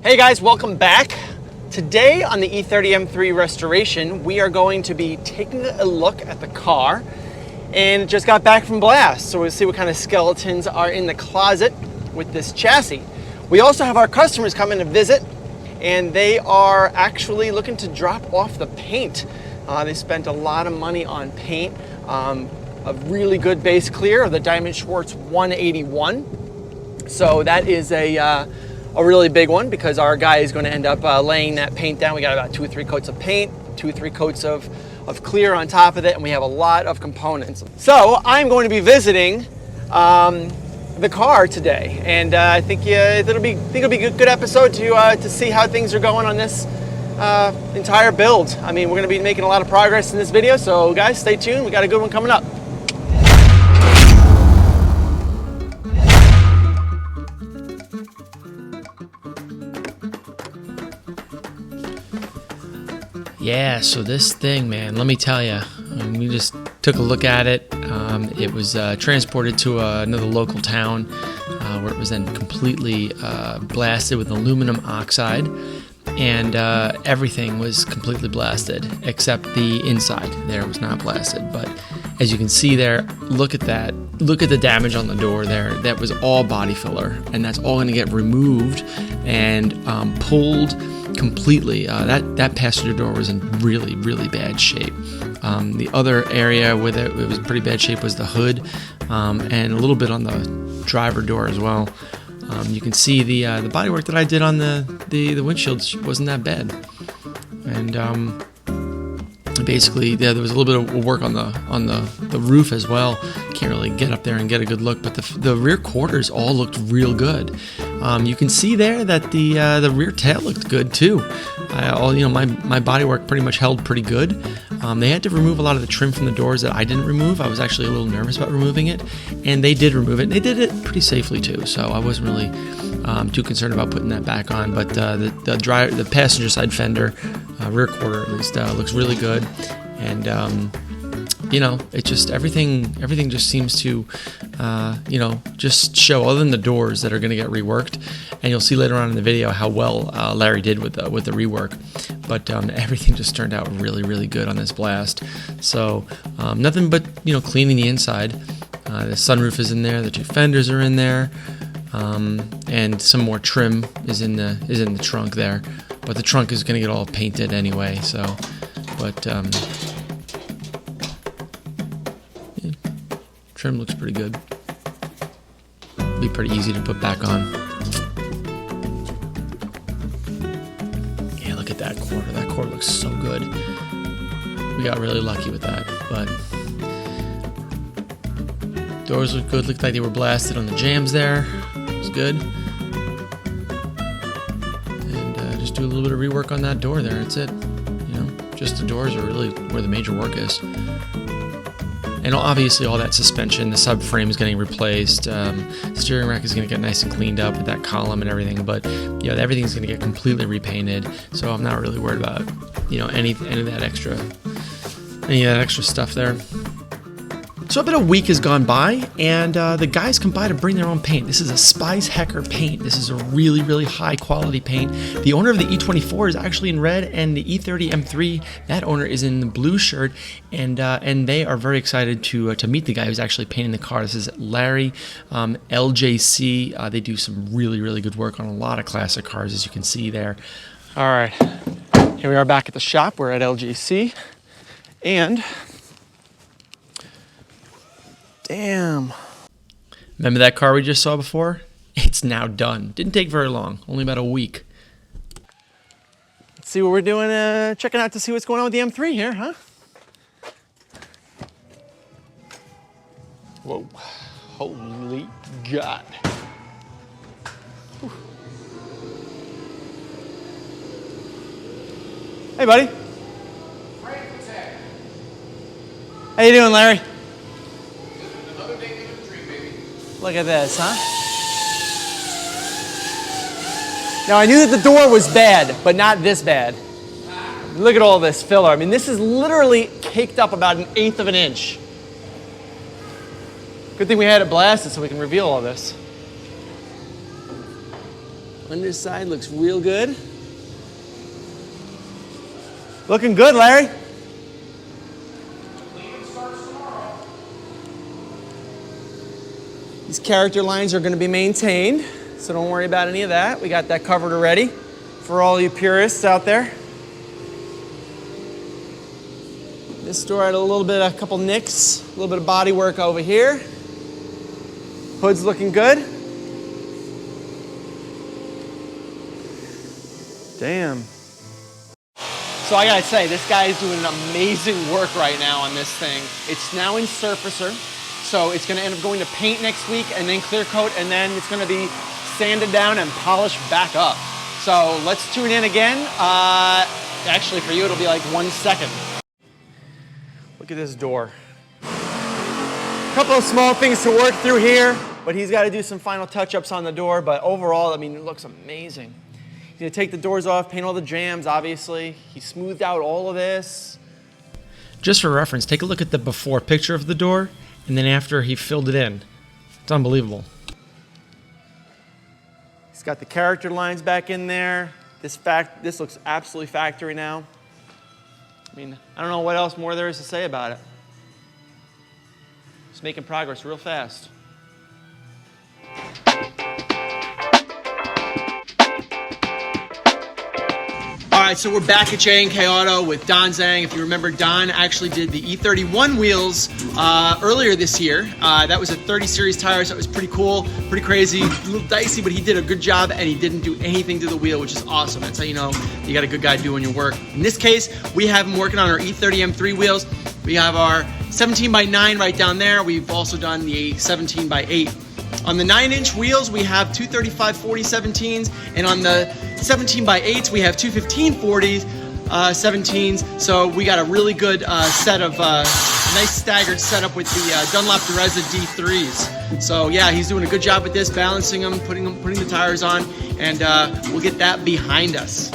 Hey guys, welcome back. Today on the E30 M3 restoration, we are going to be taking a look at the car, and it just got back from blast, so we'll see what kind of skeletons are in the closet with this chassis. We also have our customers coming to visit, and they are actually looking to drop off the paint. They spent a lot of money on paint, a really good base clear of the Diamonschwarz 181. So that is a really big one because our guy is going to end up laying that paint down. We got about 2 or 3 coats of paint, 2 or 3 coats of clear on top of it, and we have a lot of components. So I'm going to be visiting the car today, and I think it'll be a good episode to see how things are going on this entire build. I mean, we're going to be making a lot of progress in this video, so guys, stay tuned. We got a good one coming up. Yeah, so this thing, man, let me tell you, we just took a look at it. It was transported to another local town where it was then completely blasted with aluminum oxide, and everything was completely blasted except the inside there was not blasted. But as you can see there, look at that. Look at the damage on the door there. That was all body filler, and that's all going to get removed and pulled completely. That passenger door was in really bad shape. The other area where it was in pretty bad shape was the hood, and a little bit on the driver door as well. You can see the bodywork that I did on the windshields wasn't that bad, and basically there was a little bit of work on the roof as well. Can't really get up there and get a good look, but the rear quarters all looked real good. You can see there that the rear tail looked good too. My bodywork pretty much held pretty good. They had to remove a lot of the trim from the doors that I didn't remove. I was actually a little nervous about removing it, and they did remove it. And they did it pretty safely too, so I wasn't really too concerned about putting that back on. But the passenger side fender, rear quarter at least, looks really good, and it just everything just seems to just show, other than the doors that are going to get reworked, and you'll see later on in the video how well Larry did with the rework. But everything just turned out really good on this blast. So nothing but cleaning the inside. The sunroof is in there, the 2 fenders are in there, and some more trim is in the trunk there. But the trunk is going to get all painted anyway. So, but trim looks pretty good. Be pretty easy to put back on. Yeah, look at that quarter. That quarter looks so good. We got really lucky with that, but doors look good. Looked like they were blasted on the jambs there. It was good. And just do a little bit of rework on that door there. That's it. Just the doors are really where the major work is. And obviously all that suspension, the subframe is getting replaced, steering rack is going to get nice and cleaned up with that column and everything, but everything's going to get completely repainted, so I'm not really worried about any of that extra stuff there. So about a week has gone by, and the guys come by to bring their own paint. This is a Spice Hecker paint. This is a really high quality paint. The owner of the E24 is actually in red, and the E30 M3, that owner is in the blue shirt, and they are very excited to meet the guy who's actually painting the car. This is Larry LJC. They do some really good work on a lot of classic cars, as you can see there. All right, here we are back at the shop. We're at LJC, and damn. Remember that car we just saw before? It's now done. Didn't take very long, only about a week. Let's see what we're doing, checking out to see what's going on with the M3 here, huh? Whoa, holy God. Whew. Hey, buddy. How you doing, Larry? Look at this, huh? Now, I knew that the door was bad, but not this bad. Look at all this filler. I mean, this is literally caked up about 1/8 of an inch. Good thing we had it blasted so we can reveal all this. Underside looks real good. Looking good, Larry. These character lines are going to be maintained, so don't worry about any of that. We got that covered already for all you purists out there. This door had a couple nicks, a little bit of body work over here. Hood's looking good. Damn. So I gotta say, this guy is doing amazing work right now on this thing. It's now in Surfacer, so it's gonna end up going to paint next week and then clear coat, and then it's gonna be sanded down and polished back up. So let's tune in again. Actually, for you, it'll be like 1 second. Look at this door. A couple of small things to work through here, but he's got to do some final touch-ups on the door, but overall, I mean, it looks amazing. He's going to take the doors off, paint all the jambs, obviously. He smoothed out all of this. Just for reference, take a look at the before picture of the door, and then after he filled it in. It's unbelievable. He's got the character lines back in there. This looks absolutely factory now. I mean, I don't know what else more there is to say about it. It's making progress real fast. All right, so we're back at J&K Auto with Don Zhang. If you remember, Don actually did the E30 wheels earlier this year. That was a 30 series tires. That was pretty cool, pretty crazy, a little dicey, but he did a good job and he didn't do anything to the wheel, which is awesome. That's how you know you got a good guy doing your work. In this case, we have him working on our E30 M3 wheels. We have our 17x9 right down there. We've also done the 17x8. On the 9-inch wheels, we have two 35/40 17s, and on the 17x8s, we have two 15/40 17s. So we got a really good set of nice staggered setup with the Dunlop Direzza DIIIs. So yeah, he's doing a good job with this, balancing them, putting the tires on, and we'll get that behind us.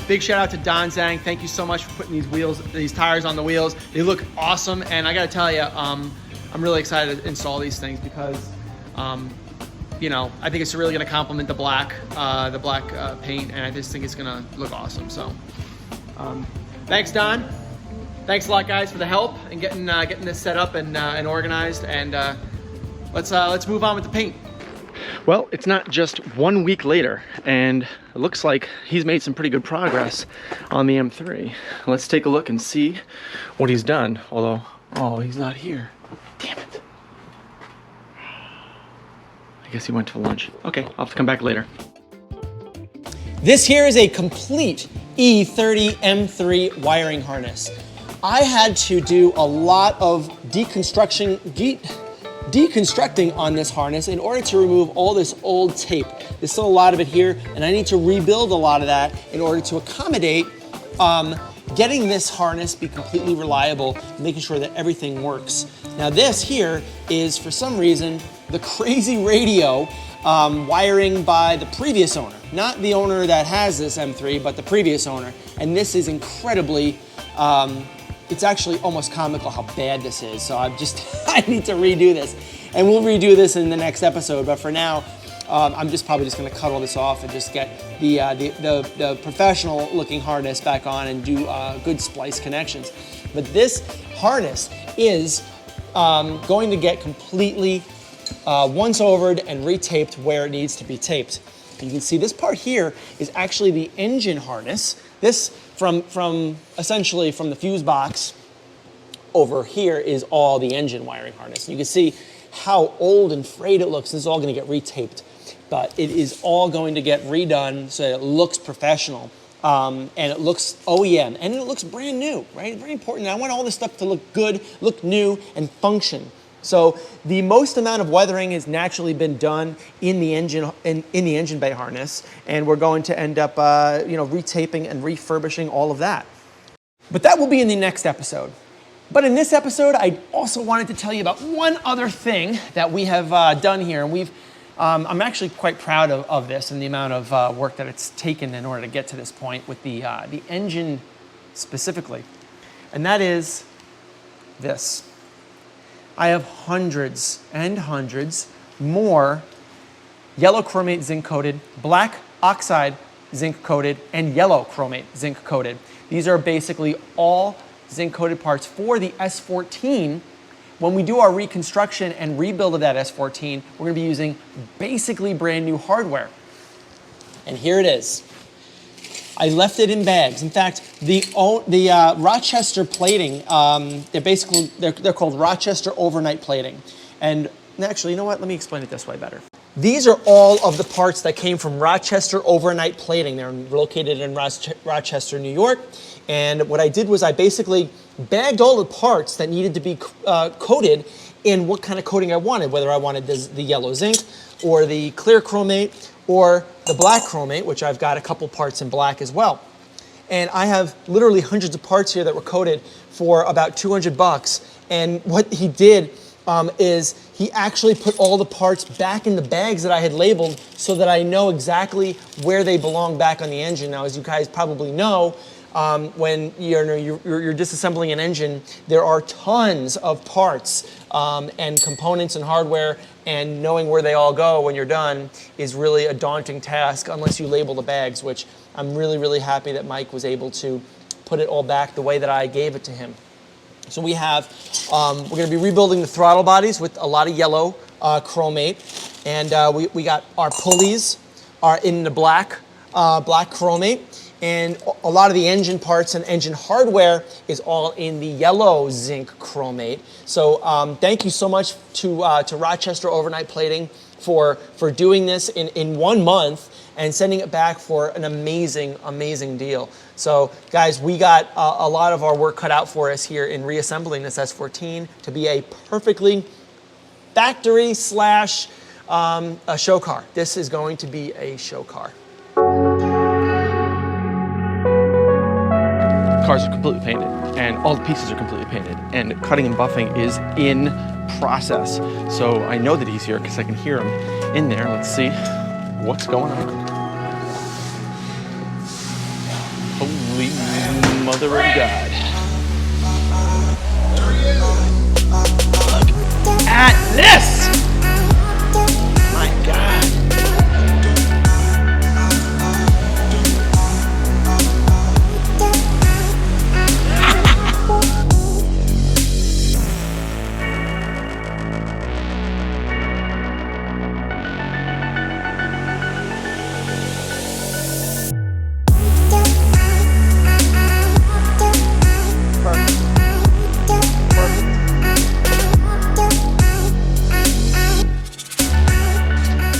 Big shout out to Don Zhang. Thank you so much for putting these tires on the wheels. They look awesome, and I gotta tell you, I'm really excited to install these things because, you know, I think it's really gonna complement the black paint, and I just think it's gonna look awesome. So, thanks, Don. Thanks a lot, guys, for the help and getting this set up and organized. And let's move on with the paint. Well, it's not just 1 week later, and it looks like he's made some pretty good progress on the M3. Let's take a look and see what he's done. Although, oh, he's not here. Damn it. I guess he went to lunch. Okay, I'll have to come back later. This here is a complete E30 M3 wiring harness. I had to do a lot of deconstructing on this harness in order to remove all this old tape. There's still a lot of it here, and I need to rebuild a lot of that in order to accommodate getting this harness be completely reliable, making sure that everything works. Now this here is, for some reason, the crazy radio wiring by the previous owner. Not the owner that has this M3, but the previous owner. And this is incredibly, it's actually almost comical how bad this is. So I need to redo this. And we'll redo this in the next episode, but for now, I'm probably just gonna cut all this off and just get the professional looking harness back on and do good splice connections. But this harness is going to get completely once-overed and retaped where it needs to be taped. You can see this part here is actually the engine harness. This essentially from the fuse box over here is all the engine wiring harness. You can see how old and frayed it looks. This is all going to get retaped, but it is all going to get redone so that it looks professional and it looks OEM and it looks brand new, right? Very important. I want all this stuff to look good, look new, and function. So the most amount of weathering has naturally been done in the engine the engine bay harness, and we're going to end up retaping and refurbishing all of that. But that will be in the next episode. But in this episode, I also wanted to tell you about one other thing that we have done here, and I'm actually quite proud of this and the amount of work that it's taken in order to get to this point with the engine specifically, and that is this. I have hundreds and hundreds more yellow chromate zinc coated, black oxide zinc coated, and yellow chromate zinc coated. These are basically all zinc coated parts for the S14. When we do our reconstruction and rebuild of that S14, we're going to be using basically brand new hardware. And here it is. I left it in bags. In fact, the Rochester plating, they're called Rochester overnight plating. And actually, you know what? Let me explain it this way better. These are all of the parts that came from Rochester overnight plating. They're located in Rochester, New York. And what I did was I basically bagged all the parts that needed to be coated in what kind of coating I wanted, whether I wanted the yellow zinc or the clear chromate or the black chromate, which I've got a couple parts in black as well. And I have literally hundreds of parts here that were coated for about $200. And what he did is he actually put all the parts back in the bags that I had labeled so that I know exactly where they belong back on the engine. Now, as you guys probably know, when you're disassembling an engine, there are tons of parts and components and hardware, and knowing where they all go when you're done is really a daunting task unless you label the bags, which I'm really, really happy that Mike was able to put it all back the way that I gave it to him. So we have, we're going to be rebuilding the throttle bodies with a lot of yellow chromate, and we got our pulleys are in the black chromate. And a lot of the engine parts and engine hardware is all in the yellow zinc chromate. So thank you so much to Rochester Overnight Plating for doing this in 1 month and sending it back for an amazing, amazing deal. So guys, we got a lot of our work cut out for us here in reassembling this S14 to be a perfectly factory / a show car. This is going to be a show car. Cars are completely painted and all the pieces are completely painted, and cutting and buffing is in process. So I know that he's here because I can hear him in there. Let's see what's going on. Holy mother of God. Look at this! My God.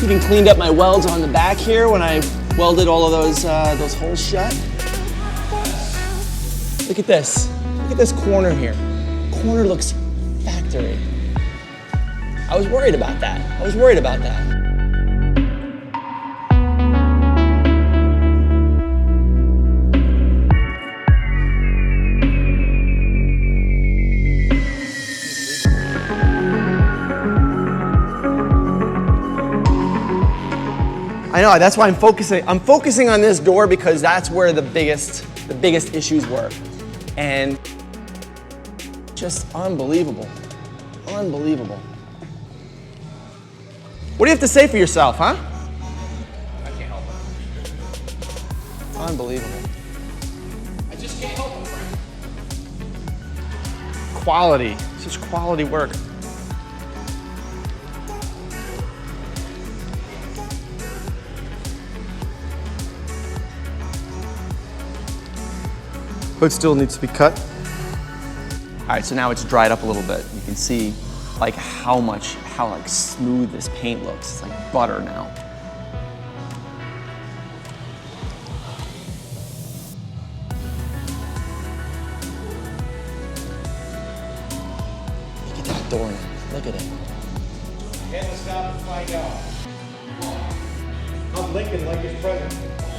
Even cleaned up my welds on the back here when I welded all of those holes shut. Look at this. Look at this corner here. Corner looks factory. I was worried about that. I know, that's why I'm focusing. I'm focusing on this door because that's where the biggest issues were. And just unbelievable. Unbelievable. What do you have to say for yourself, huh? I can't help it. Unbelievable. I just can't help it, Frank. Quality, such quality work. Hood still needs to be cut. All right, so now it's dried up a little bit. You can see like how smooth this paint looks. It's like butter now. Look at that door. Look at it. You had to stop and find out. I'm Lincoln like his president.